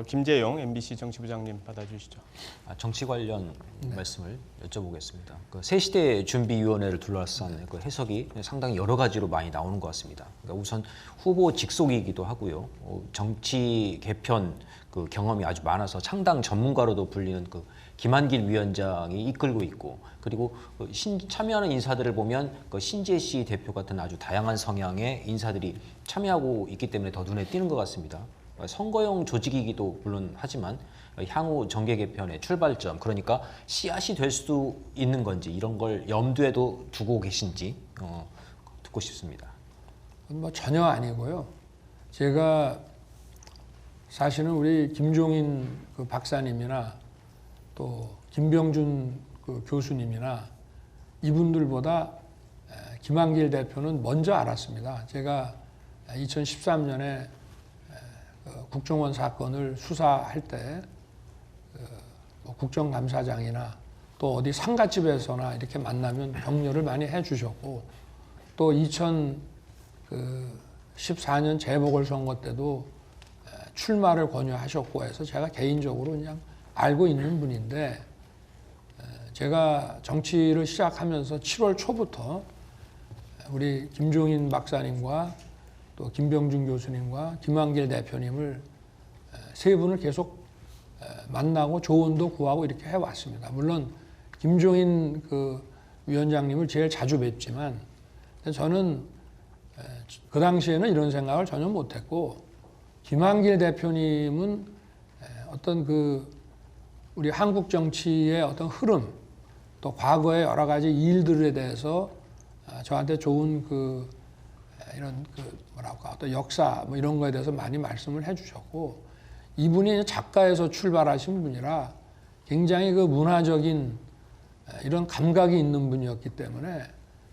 김재용 MBC 정치부장님 받아주시죠. 정치 관련 말씀을 여쭤보겠습니다. 새시대 준비위원회를 둘러싼 그 해석이 상당히 여러 가지로 많이 나오는 것 같습니다. 그러니까 우선 후보 직속이기도 하고요. 정치 개편 그 경험이 아주 많아서 창당 전문가로도 불리는 그 김한길 위원장이 이끌고 있고, 그리고 참여하는 인사들을 보면 그 신재시 대표 같은 아주 다양한 성향의 인사들이 참여하고 있기 때문에 더 눈에 띄는 것 같습니다. 선거용 조직이기도 물론 하지만 향후 정계 개편의 출발점, 그러니까 씨앗이 될 수도 있는 건지 이런 걸 염두에도 두고 계신지 듣고 싶습니다. 뭐 전혀 아니고요. 제가 사실은 우리 김종인 그 박사님이나 또 김병준 그 교수님이나 이분들보다 김한길 대표는 먼저 알았습니다. 제가 2013년에 국정원 사건을 수사할 때 국정감사장이나 또 어디 상가집에서나 이렇게 만나면 격려를 많이 해주셨고, 또 2014년 재보궐선거 때도 출마를 권유하셨고 해서 제가 개인적으로 그냥 알고 있는 분인데, 제가 정치를 시작하면서 7월 초부터 우리 김종인 박사님과 또 김병준 교수님과 김한길 대표님을 세 분을 계속 만나고 조언도 구하고 이렇게 해왔습니다. 물론 김종인 그 위원장님을 제일 자주 뵙지만 저는 그 당시에는 이런 생각을 전혀 못했고, 김한길 대표님은 어떤 그 우리 한국 정치의 어떤 흐름, 또 과거의 여러 가지 일들에 대해서 저한테 좋은 그 이런 어떤 역사 뭐 이런 거에 대해서 많이 말씀을 해주셨고, 이분이 작가에서 출발하신 분이라 굉장히 그 문화적인 이런 감각이 있는 분이었기 때문에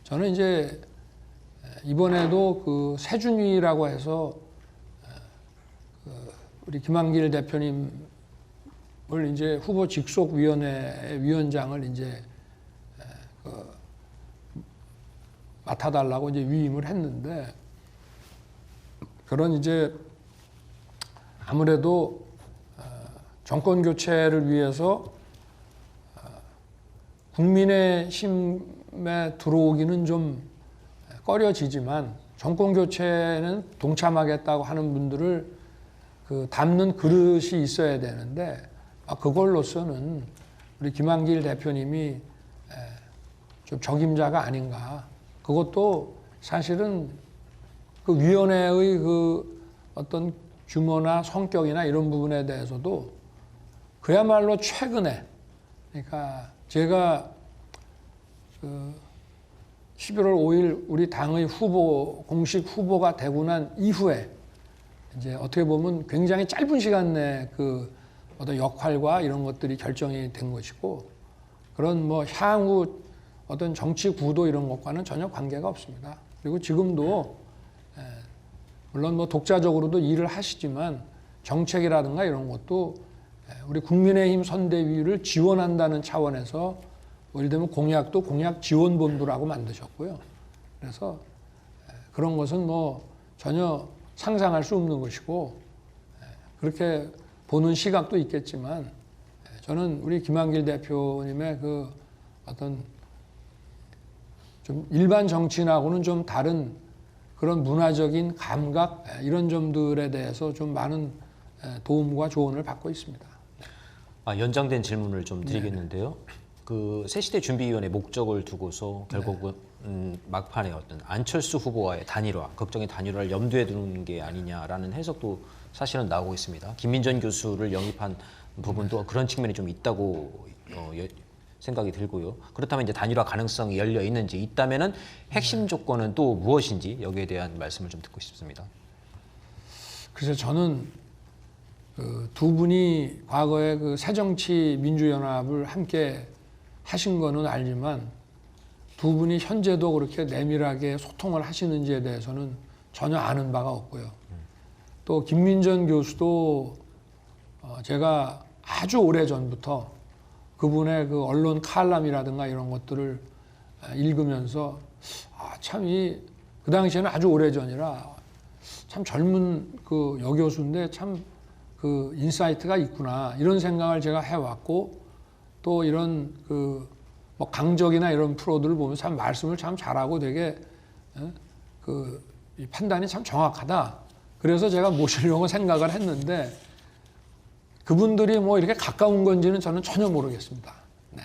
저는 이제 이번에도 그 세준위라고 해서 우리 김한길 대표님을 이제 후보 직속 위원회 위원장을 이제 맡아달라고 이제 위임을 했는데, 그런 이제 아무래도 정권 교체를 위해서 국민의힘에 들어오기는 좀 꺼려지지만 정권 교체는 동참하겠다고 하는 분들을 그 담는 그릇이 있어야 되는데, 그걸로서는 우리 김한길 대표님이 좀 적임자가 아닌가. 그것도 사실은 그 위원회의 그 어떤 규모나 성격이나 이런 부분에 대해서도 그야말로 최근에, 그러니까 제가 그 11월 5일 우리 당의 후보, 공식 후보가 되고 난 이후에 이제 어떻게 보면 굉장히 짧은 시간 내에 그 어떤 역할과 이런 것들이 결정이 된 것이고, 그런 뭐 향후 어떤 정치 구도 이런 것과는 전혀 관계가 없습니다. 그리고 지금도 물론 뭐 독자적으로도 일을 하시지만 정책이라든가 이런 것도 우리 국민의힘 선대위를 지원한다는 차원에서 예를 들면 공약도 공약지원본부라고 만드셨고요. 그래서 그런 것은 뭐 전혀 상상할 수 없는 것이고, 그렇게 보는 시각도 있겠지만 저는 우리 김한길 대표님의 그 어떤 좀 일반 정치인하고는 좀 다른 그런 문화적인 감각, 이런 점들에 대해서 좀 많은 도움과 조언을 받고 있습니다. 연장된 질문을 좀 드리겠는데요. 그 새시대 준비위원회 목적을 두고서 결국은 막판에 어떤 안철수 후보와의 단일화, 걱정의 단일화를 염두에 두는 게 아니냐라는 해석도 사실은 나오고 있습니다. 김민전 교수를 영입한 부분도 그런 측면이 좀 있다고 생각이 들고요. 그렇다면 이제 단일화 가능성이 열려 있는지, 있다면은 핵심 조건은 또 무엇인지 여기에 대한 말씀을 좀 듣고 싶습니다. 그래서 저는 그 두 분이 과거에 그 새정치민주연합을 함께 하신 거는 알지만 두 분이 현재도 그렇게 내밀하게 소통을 하시는지에 대해서는 전혀 아는 바가 없고요. 또 김민전 교수도 제가 아주 오래 전부터 그분의 그 언론 칼럼이라든가 이런 것들을 읽으면서 참 그 당시에는 아주 오래 전이라 참 젊은 그 여교수인데 참 그 인사이트가 있구나 이런 생각을 제가 해왔고 또 이런 그 뭐 강적이나 이런 프로들을 보면 참 말씀을 참 잘하고 되게 그 이 판단이 참 정확하다. 그래서 제가 모시려고 생각을 했는데 그분들이 뭐 이렇게 가까운 건지는 저는 전혀 모르겠습니다. 네.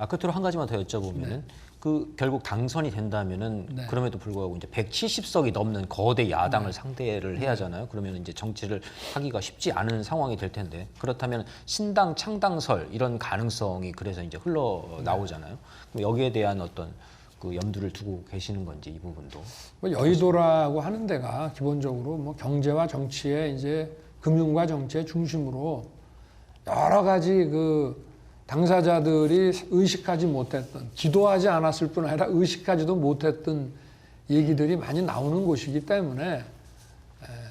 끝으로 한 가지만 더 여쭤보면은 그 결국 당선이 된다면은 네. 그럼에도 불구하고 이제 170석이 넘는 거대 야당을 상대를 해야 하잖아요. 그러면 이제 정치를 하기가 쉽지 않은 상황이 될 텐데 그렇다면 신당 창당설 이런 가능성이 그래서 이제 흘러 나오잖아요. 그럼 여기에 대한 어떤 그 염두를 두고 계시는 건지 이 부분도. 뭐 여의도라고 하는 데가 기본적으로 뭐 경제와 정치의 이제 금융과 정치의 중심으로 여러 가지 그 당사자들이 의식하지 못했던, 기도하지 않았을 뿐 아니라 의식하지도 못했던 얘기들이 많이 나오는 곳이기 때문에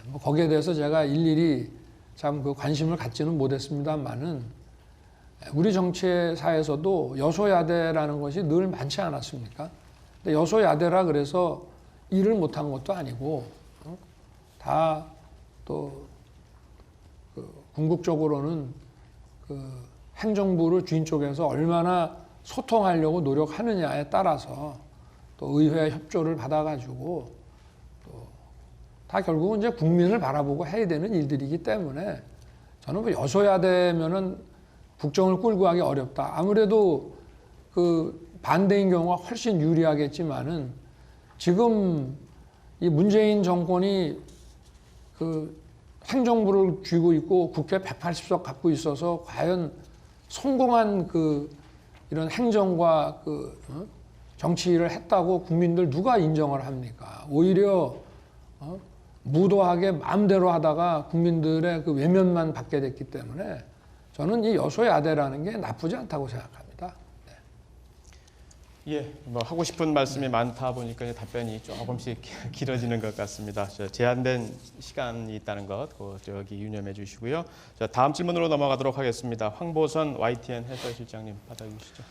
뭐 거기에 대해서 제가 일일이 참 그 관심을 갖지는 못했습니다만은 우리 정치사에서도 여소야대라는 것이 늘 많지 않았습니까? 근데 여소야대라 그래서 일을 못한 것도 아니고 다 또 그 궁극적으로는 그 행정부를 주인 쪽에서 얼마나 소통하려고 노력하느냐에 따라서 또 의회 협조를 받아가지고 또 다 결국은 이제 국민을 바라보고 해야 되는 일들이기 때문에 저는 뭐 여소야대면은 국정을 끌고 가기 어렵다. 아무래도 그 반대인 경우가 훨씬 유리하겠지만은 지금 이 문재인 정권이 그 행정부를 쥐고 있고 국회 180석 갖고 있어서 과연 성공한 그 이런 행정과 그 정치를 했다고 국민들 누가 인정을 합니까? 오히려 무도하게 마음대로 하다가 국민들의 그 외면만 받게 됐기 때문에 저는 이 여소야대라는 게 나쁘지 않다고 생각합니다. 예, 뭐 하고 싶은 말씀이 많다 보니까 답변이 조금씩 길어지는 것 같습니다. 제한된 시간이 있다는 것, 저기 유념해 주시고요. 자, 다음 질문으로 넘어가도록 하겠습니다. 황보선 YTN 해설실장님 받아주시죠.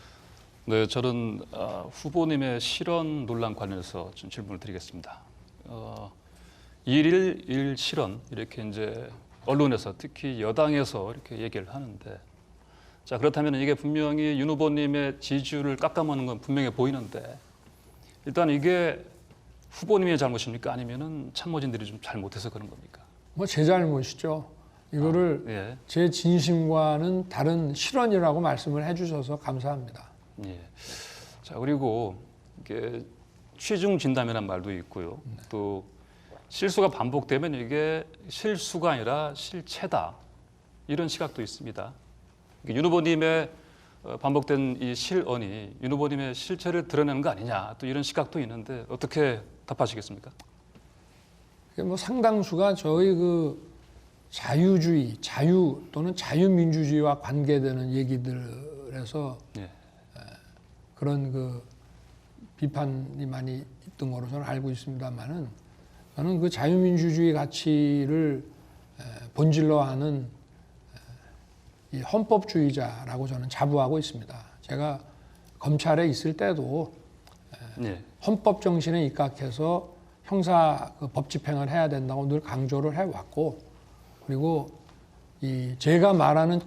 네, 저는 후보님의 실언 논란 관련해서 좀 질문을 드리겠습니다. 일일 실언 이렇게 이제 언론에서 특히 여당에서 이렇게 얘기를 하는데, 자 그렇다면 이게 분명히 윤 후보님의 지지율을 깎아먹는 건 분명해 보이는데 일단 이게 후보님의 잘못입니까? 아니면은 참모진들이 좀 잘못해서 그런 겁니까? 뭐 제 잘못이죠. 이거를 예. 제 진심과는 다른 실언이라고 말씀을 해주셔서 감사합니다. 예. 자 그리고 이게 취중 진담이라는 말도 있고요. 또 실수가 반복되면 이게 실수가 아니라 실체다 이런 시각도 있습니다. 윤 후보님의 반복된 이 실언이 윤 후보님의 실체를 드러내는 거 아니냐 또 이런 시각도 있는데 어떻게 답하시겠습니까? 뭐 상당수가 저희 그 자유주의, 자유 또는 자유민주주의와 관계되는 얘기들에서 예. 그런 그 비판이 많이 있던 거로 저는 알고 있습니다만은 저는 그 자유민주주의 가치를 본질로 하는 이 헌법주의자라고 저는 자부하고 있습니다. 제가 검찰에 있을 때도 예. 헌법 정신에 입각해서 형사 법 집행을 해야 된다고 늘 강조를 해왔고, 그리고 이 제가 말하는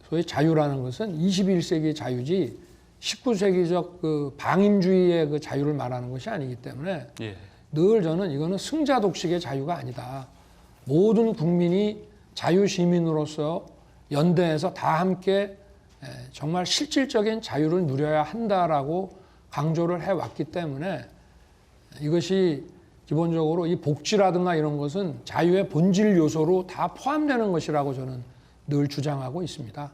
소위 자유라는 것은 21세기 자유지 19세기적 그 방임주의의 그 자유를 말하는 것이 아니기 때문에 예. 늘 저는 이거는 승자 독식의 자유가 아니다. 모든 국민이 자유 시민으로서 연대해서 다 함께 정말 실질적인 자유를 누려야 한다라고 강조를 해왔기 때문에 이것이 기본적으로 이 복지라든가 이런 것은 자유의 본질 요소로 다 포함되는 것이라고 저는 늘 주장하고 있습니다.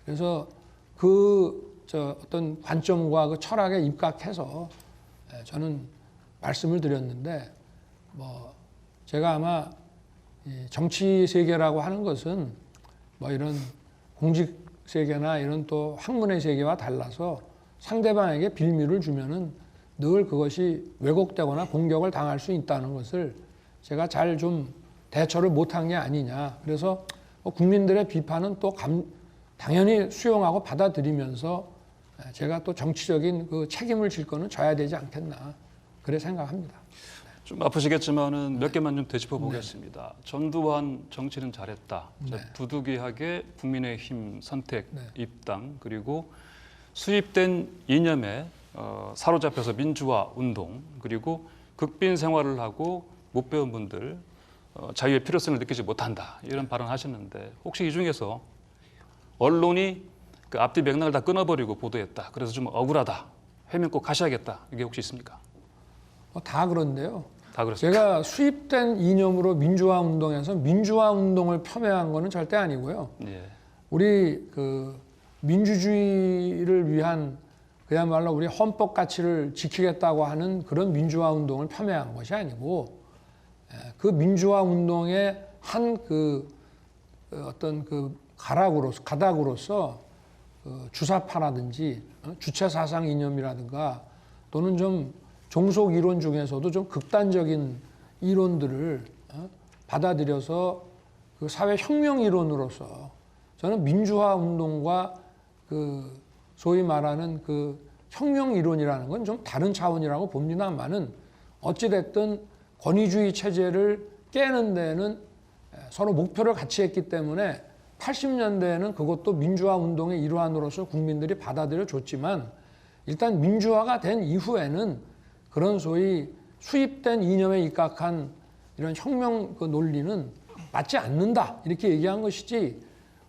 그래서 어떤 관점과 그 철학에 입각해서 저는 말씀을 드렸는데, 뭐 제가 아마 정치 세계라고 하는 것은 뭐 이런 공직 세계나 이런 또 학문의 세계와 달라서 상대방에게 빌미를 주면은 늘 그것이 왜곡되거나 공격을 당할 수 있다는 것을 제가 잘 좀 대처를 못한 게 아니냐. 그래서 국민들의 비판은 또 당연히 수용하고 받아들이면서 제가 또 정치적인 그 책임을 질 거는 져야 되지 않겠나. 그래 생각합니다. 좀 아프시겠지만은 몇 개만 좀 되짚어 보겠습니다. 전두환 정치는 잘했다. 자, 부득이하게 국민의힘 선택 입당 그리고 수입된 이념에 사로잡혀서 민주화 운동 그리고 극빈 생활을 하고 못 배운 분들 자유의 필요성을 느끼지 못한다 이런 발언하셨는데 혹시 이 중에서 언론이 그 앞뒤 맥락을 다 끊어버리고 보도했다. 그래서 좀 억울하다. 해명 꼭 하셔야겠다. 이게 혹시 있습니까? 다 그런데요. 다 그렇습니다. 제가 수입된 이념으로 민주화 운동에서 민주화 운동을 폄훼한 거는 절대 아니고요. 예. 우리 그 민주주의를 위한 그야말로 우리 헌법 가치를 지키겠다고 하는 그런 민주화 운동을 폄훼한 것이 아니고 그 민주화 운동의 한 그 어떤 그 가닥으로서 주사파라든지 주체 사상 이념이라든가 또는 좀 종속 이론 중에서도 좀 극단적인 이론들을 받아들여서 그 사회 혁명 이론으로서 저는 민주화 운동과 그 소위 말하는 그 혁명 이론이라는 건 좀 다른 차원이라고 봅니다만은 어찌됐든 권위주의 체제를 깨는 데는 서로 목표를 같이 했기 때문에 80년대에는 그것도 민주화 운동의 일환으로서 국민들이 받아들여 줬지만 일단 민주화가 된 이후에는 그런 소위 수입된 이념에 입각한 이런 혁명 그 논리는 맞지 않는다 이렇게 얘기한 것이지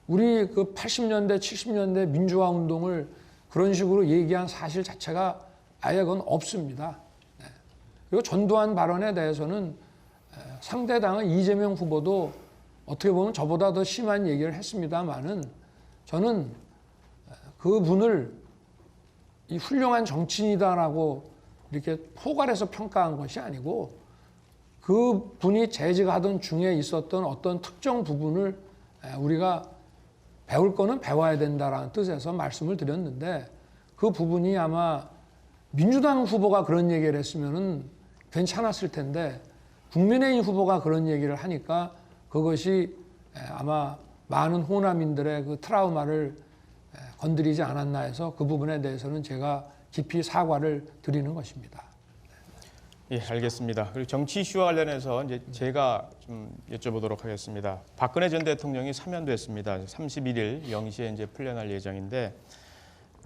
우리 그 80년대 70년대 민주화 운동을 그런 식으로 얘기한 사실 자체가 아예 그건 없습니다. 그리고 전두환 발언에 대해서는 상대당의 이재명 후보도 어떻게 보면 저보다 더 심한 얘기를 했습니다만은 저는 그분을 이 훌륭한 정치인이다라고 이렇게 포괄해서 평가한 것이 아니고 그 분이 재직하던 중에 있었던 어떤 특정 부분을 우리가 배울 거는 배워야 된다라는 뜻에서 말씀을 드렸는데 그 부분이 아마 민주당 후보가 그런 얘기를 했으면은 괜찮았을 텐데 국민의힘 후보가 그런 얘기를 하니까 그것이 아마 많은 호남인들의 그 트라우마를 건드리지 않았나 해서 그 부분에 대해서는 제가 깊이 사과를 드리는 것입니다. 예, 알겠습니다. 그리고 정치 이슈와 관련해서 이제 제가 좀 여쭤보도록 하겠습니다. 박근혜 전 대통령이 사면됐습니다. 31일 0시에 이제 풀려날 예정인데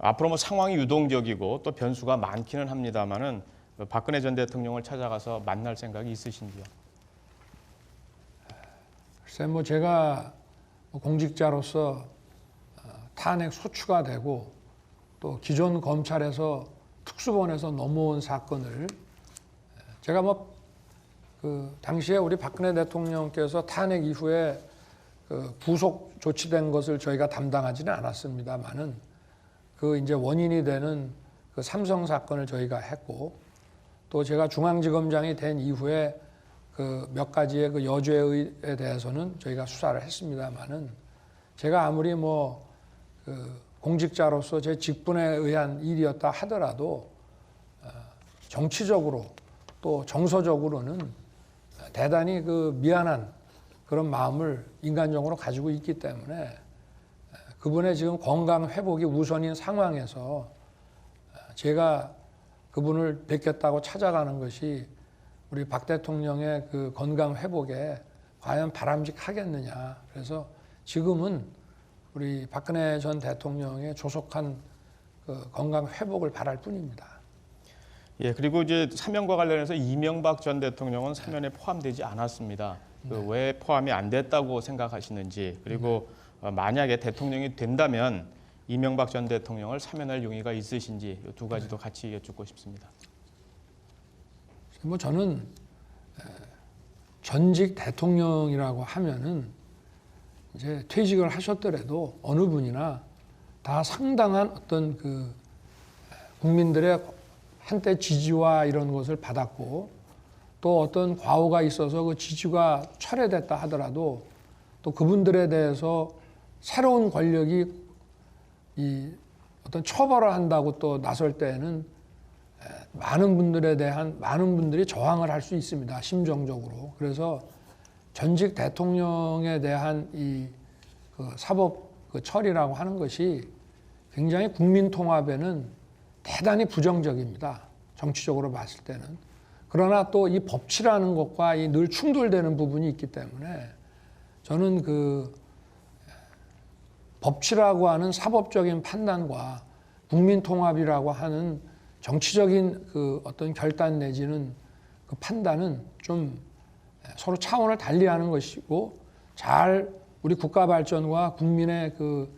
앞으로 뭐 상황이 유동적이고 또 변수가 많기는 합니다만은 박근혜 전 대통령을 찾아가서 만날 생각이 있으신지요? 글쎄 뭐 제가 공직자로서 탄핵 소추가 되고 또 기존 검찰에서 특수본에서 넘어온 사건을 제가 뭐 그 당시에 우리 박근혜 대통령께서 탄핵 이후에 그 구속 조치된 것을 저희가 담당하지는 않았습니다만은 그 이제 원인이 되는 그 삼성 사건을 저희가 했고 또 제가 중앙지검장이 된 이후에 그 몇 가지의 그 여죄에 대해서는 저희가 수사를 했습니다만은 제가 아무리 뭐 그 공직자로서 제 직분에 의한 일이었다 하더라도 정치적으로 또 정서적으로는 대단히 그 미안한 그런 마음을 인간적으로 가지고 있기 때문에 그분의 지금 건강 회복이 우선인 상황에서 제가 그분을 뵙겠다고 찾아가는 것이 우리 박 대통령의 그 건강 회복에 과연 바람직하겠느냐. 그래서 지금은 우리 박근혜 전 대통령의 조속한 그 건강 회복을 바랄 뿐입니다. 예, 그리고 이제 사면과 관련해서 이명박 전 대통령은 사면에 포함되지 않았습니다. 왜 포함이 안 됐다고 생각하시는지 그리고 만약에 대통령이 된다면 이명박 전 대통령을 사면할 용의가 있으신지 이 두 가지도 같이 여쭙고 싶습니다. 뭐 저는 전직 대통령이라고 하면은 이제 퇴직을 하셨더라도 어느 분이나 다 상당한 어떤 그 국민들의 한때 지지와 이런 것을 받았고 또 어떤 과오가 있어서 그 지지가 철회됐다 하더라도 또 그분들에 대해서 새로운 권력이 이 어떤 처벌을 한다고 또 나설 때에는 많은 분들이 저항을 할 수 있습니다. 심정적으로. 그래서 전직 대통령에 대한 이 그 사법 그 처리라고 하는 것이 굉장히 국민 통합에는 대단히 부정적입니다. 정치적으로 봤을 때는. 그러나 또 이 법치라는 것과 이 늘 충돌되는 부분이 있기 때문에 저는 그 법치라고 하는 사법적인 판단과 국민 통합이라고 하는 정치적인 그 어떤 결단 내지는 그 판단은 좀 서로 차원을 달리하는 것이고 잘 우리 국가 발전과 국민의 그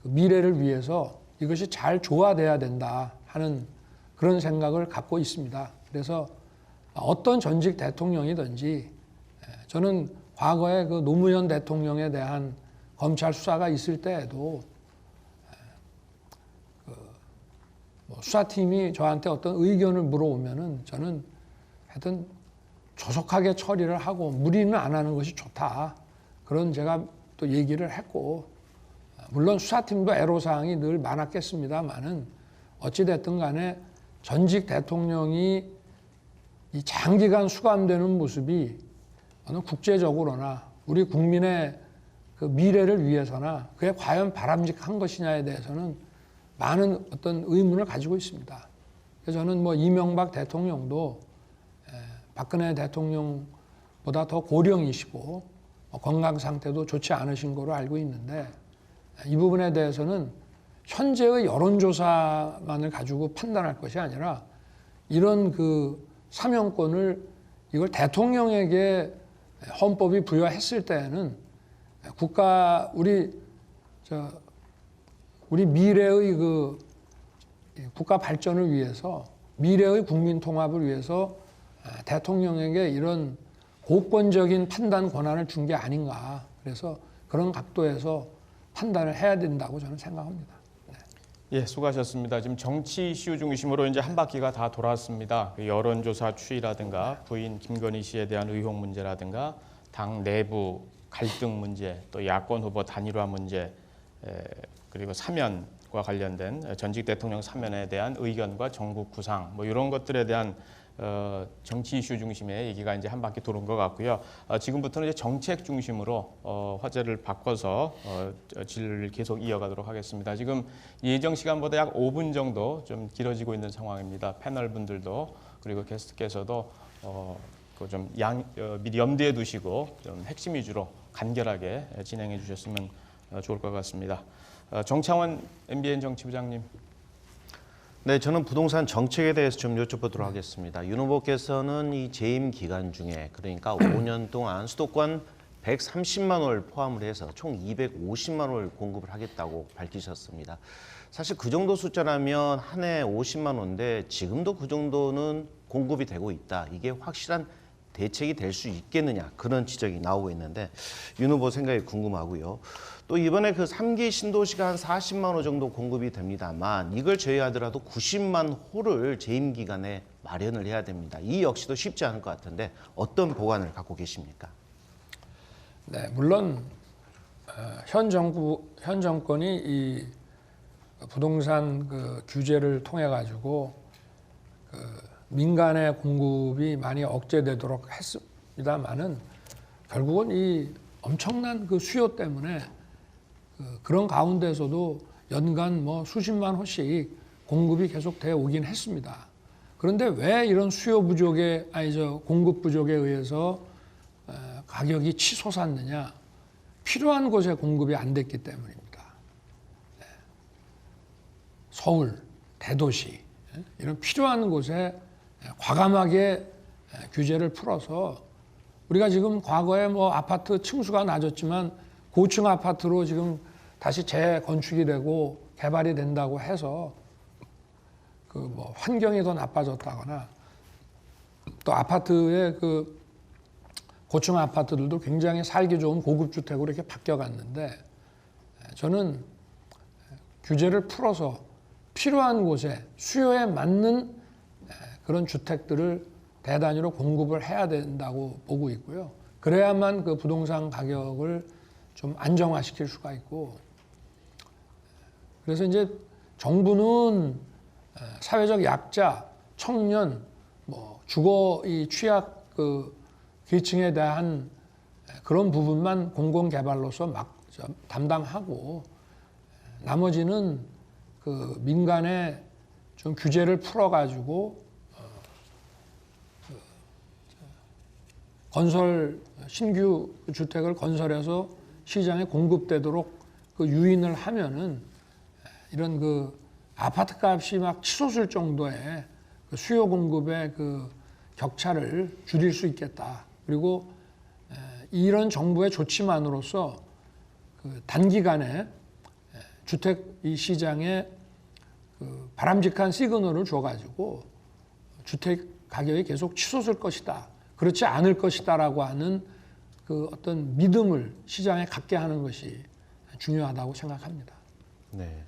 미래를 위해서 이것이 잘 조화돼야 된다 하는 그런 생각을 갖고 있습니다. 그래서 어떤 전직 대통령이든지 저는 과거에 그 노무현 대통령에 대한 검찰 수사가 있을 때에도 수사팀이 저한테 어떤 의견을 물어오면은 저는 하여튼 조속하게 처리를 하고 무리는 안 하는 것이 좋다. 그런 제가 또 얘기를 했고, 물론 수사팀도 애로사항이 늘 많았겠습니다만은 어찌됐든 간에 전직 대통령이 이 장기간 수감되는 모습이 어느 국제적으로나 우리 국민의 그 미래를 위해서나 그게 과연 바람직한 것이냐에 대해서는 많은 어떤 의문을 가지고 있습니다. 그래서 저는 뭐 이명박 대통령도 박근혜 대통령보다 더 고령이시고 건강 상태도 좋지 않으신 거로 알고 있는데 이 부분에 대해서는 현재의 여론조사만을 가지고 판단할 것이 아니라 이런 그 사명권을 이걸 대통령에게 헌법이 부여했을 때에는 우리 미래의 그 국가 발전을 위해서 미래의 국민 통합을 위해서 대통령에게 이런 고권적인 판단 권한을 준 게 아닌가. 그래서 그런 각도에서 판단을 해야 된다고 저는 생각합니다. 예, 수고하셨습니다. 지금 정치 이슈 중심으로 이제 한 바퀴가 다 돌았습니다. 그 여론조사 추이라든가 부인 김건희 씨에 대한 의혹 문제라든가 당 내부 갈등 문제, 또 야권 후보 단일화 문제, 그리고 사면과 관련된 전직 대통령 사면에 대한 의견과 정국 구상, 뭐 이런 것들에 대한 정치 이슈 중심의 얘기가 이제 한 바퀴 도는 것 같고요. 지금부터는 이제 정책 중심으로 화제를 바꿔서 질을 계속 이어가도록 하겠습니다. 지금 예정 시간보다 약 5분 정도 좀 길어지고 있는 상황입니다. 패널 분들도 그리고 게스트께서도 좀 미리 염두에 두시고 좀 핵심 위주로 간결하게 진행해 주셨으면 좋을 것 같습니다. 정창원 MBN 정치부장님. 네, 저는 부동산 정책에 대해서 좀 여쭤보도록 하겠습니다. 윤 후보께서는 이 재임 기간 중에 그러니까 5년 동안 수도권 130만 홀 포함을 해서 총 250만 홀 공급을 하겠다고 밝히셨습니다. 사실 그 정도 숫자라면 한 해 50만 호인데 지금도 그 정도는 공급이 되고 있다. 이게 확실한 대책이 될 수 있겠느냐 그런 지적이 나오고 있는데 윤 후보 생각이 궁금하고요. 또 이번에 그 3기 신도시가 한 40만 호 정도 공급이 됩니다만 이걸 제외하더라도 90만 호를 재임 기간에 마련을 해야 됩니다. 이 역시도 쉽지 않을 것 같은데 어떤 보관을 갖고 계십니까? 네, 물론 현 정권이 이 부동산 그 규제를 통해 가지고 그 민간의 공급이 많이 억제되도록 했습니다만은 결국은 이 엄청난 그 수요 때문에 그런 가운데서도 연간 뭐 수십만 호씩 공급이 계속 돼 오긴 했습니다. 그런데 왜 이런 공급 부족에 의해서 가격이 치솟았느냐? 필요한 곳에 공급이 안 됐기 때문입니다. 서울, 대도시 이런 필요한 곳에 과감하게 규제를 풀어서 우리가 지금 과거에 뭐 아파트 층수가 낮았지만 고층 아파트로 지금 다시 재건축이 되고 개발이 된다고 해서 그 뭐 환경이 더 나빠졌다거나 또 아파트의 그 고층 아파트들도 굉장히 살기 좋은 고급 주택으로 이렇게 바뀌어 갔는데 저는 규제를 풀어서 필요한 곳에 수요에 맞는 그런 주택들을 대단위로 공급을 해야 된다고 보고 있고요. 그래야만 그 부동산 가격을 좀 안정화시킬 수가 있고 그래서 이제 정부는 사회적 약자, 청년, 뭐 주거 이 취약 그 계층에 대한 그런 부분만 공공 개발로서 막 담당하고 나머지는 그 민간에 좀 규제를 풀어가지고 신규 주택을 건설해서 시장에 공급되도록 그 유인을 하면은 이런 그 아파트 값이 막 치솟을 정도의 그 수요 공급의 그 격차를 줄일 수 있겠다. 그리고 이런 정부의 조치만으로서 그 단기간에 주택 이 시장에 그 바람직한 시그널을 줘가지고 주택 가격이 계속 치솟을 것이다. 그렇지 않을 것이다라고 하는 그 어떤 믿음을 시장에 갖게 하는 것이 중요하다고 생각합니다. 네.